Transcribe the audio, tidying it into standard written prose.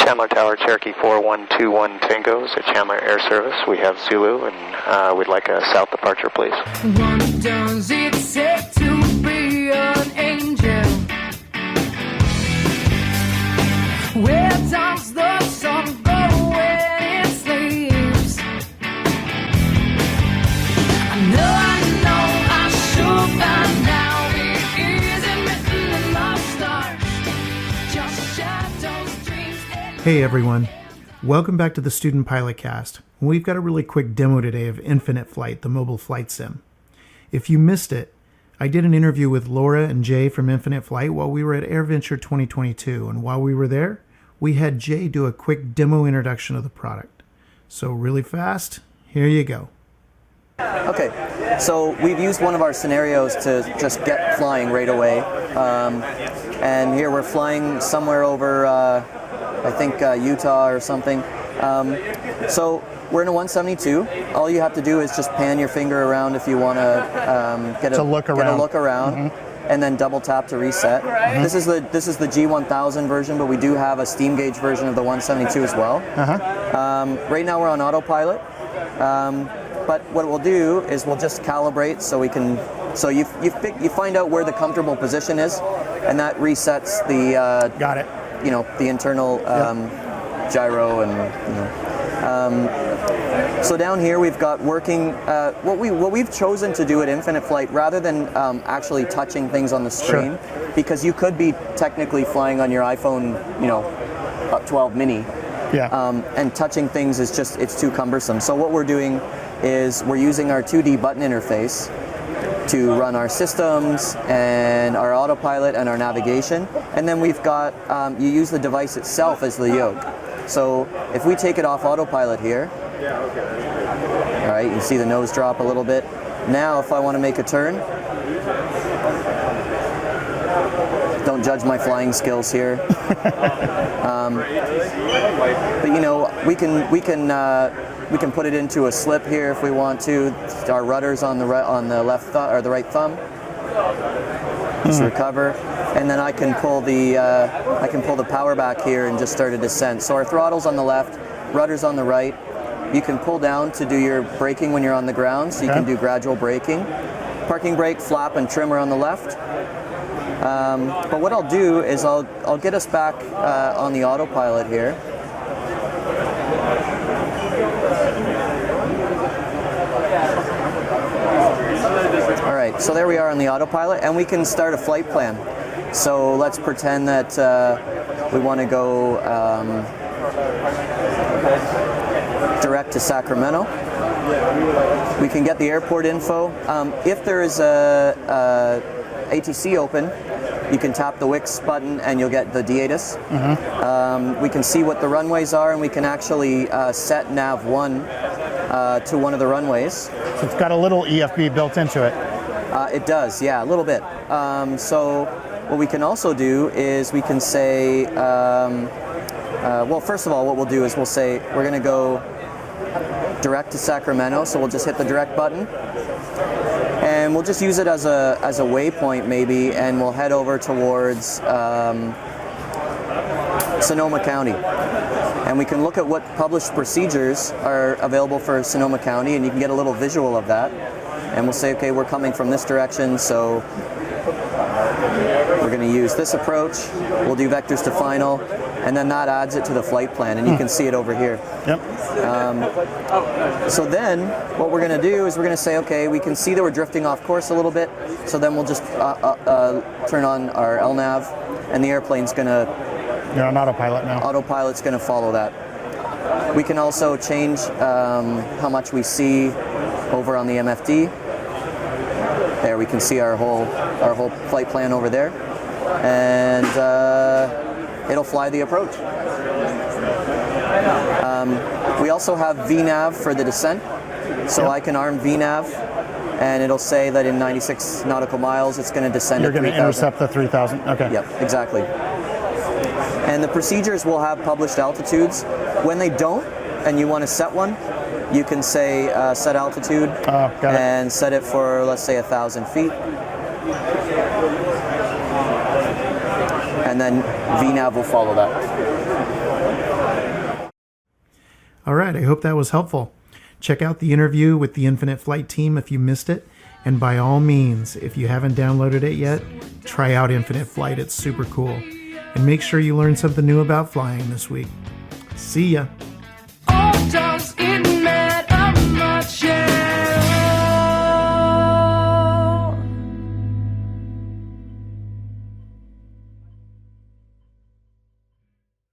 Chandler Tower, Cherokee 4121 Tango is at Chandler Air Service. We have Zulu, and we'd like a south departure, please. What does it take to be an angel? Where does the sun go when it sleeps? I should find out. It isn't written in the stars. Just shadows, dreams, and... Hey everyone, welcome back to the Student Pilot Cast. We've got a really quick demo today of Infinite Flight, the mobile flight sim. If you missed it, I did an interview with Laura and Jay from Infinite Flight while we were at AirVenture 2022, and while we were there, we had Jay do a quick demo introduction of the product. So really fast, here you go. Okay, so we've used one of our scenarios to just get flying right away. And here we're flying somewhere over, I think, Utah or something. So we're in a 172. All you have to do is just pan your finger around if you want to get a look around. And then double tap to reset. This is the G1000 version, but we do have a steam gauge version of the 172 as well. Right now we're on autopilot. But what we'll do is we'll just calibrate so we can. So you find out where the comfortable position is, and that resets the. Got it. You know, the internal gyro and. So down here we've got working. What we've chosen to do at Infinite Flight, rather than actually touching things on the screen, because you could be technically flying on your iPhone, 12 mini. And touching things is just, it's too cumbersome. So what we're doing is we're using our 2D button interface to run our systems and our autopilot and our navigation. And then we've got, you use the device itself as the yoke. So if we take it off autopilot here, all right, you can see the nose drop a little bit. Now if I want to make a turn, don't judge my flying skills here. But we can put it into a slip here if we want to. Our rudder's on the left or the right thumb. Just recover, and then I can pull the power back here and just start a descent. So our throttle's on the left, rudder's on the right. You can pull down to do your braking when you're on the ground, so you can do gradual braking. Parking brake, flap, and trim are on the left. But what I'll do is I'll get us back on the autopilot here. All right, so there we are on the autopilot, and we can start a flight plan. So let's pretend that we want to go direct to Sacramento. We can get the airport info. If there is a ATC open, you can tap the Wix button and you'll get the DATIS. We can see what the runways are, and we can actually set nav1 to one of the runways. So it's got a little EFB built into it. It does, yeah, a little bit. So what we can also do is we can say, well, first of all, what we'll do is we'll say we're going to go direct to Sacramento, so we'll just hit the direct button. And we'll just use it as a waypoint maybe, and we'll head over towards Sonoma County. And we can look at what published procedures are available for Sonoma County, and you can get a little visual of that. And we'll say, okay, we're coming from this direction, so we're going to use this approach. We'll do vectors to final, and then that adds it to the flight plan, and you can see it over here. So then what we're going to do is we're going to say, okay, we can see that we're drifting off course a little bit, so then we'll just turn on our LNAV, and the airplane's going to... You're on autopilot now. Autopilot's going to follow that. We can also change how much we see over on the MFD. There we can see our whole flight plan over there, and it'll fly the approach. We also have VNAV for the descent, so I can arm VNAV, and it'll say that in 96 nautical miles it's going to descend You're at 3,000. You're going to intercept the 3,000, okay. Yep, exactly. And the procedures will have published altitudes. When they don't, and you want to set one, you can say set altitude and set it for, let's say, 1,000 feet. And then VNAV will follow that. All right, I hope that was helpful. Check out the interview with the Infinite Flight team if you missed it. And by all means, if you haven't downloaded it yet, try out Infinite Flight. It's super cool. And make sure you learn something new about flying this week. See ya. All dogs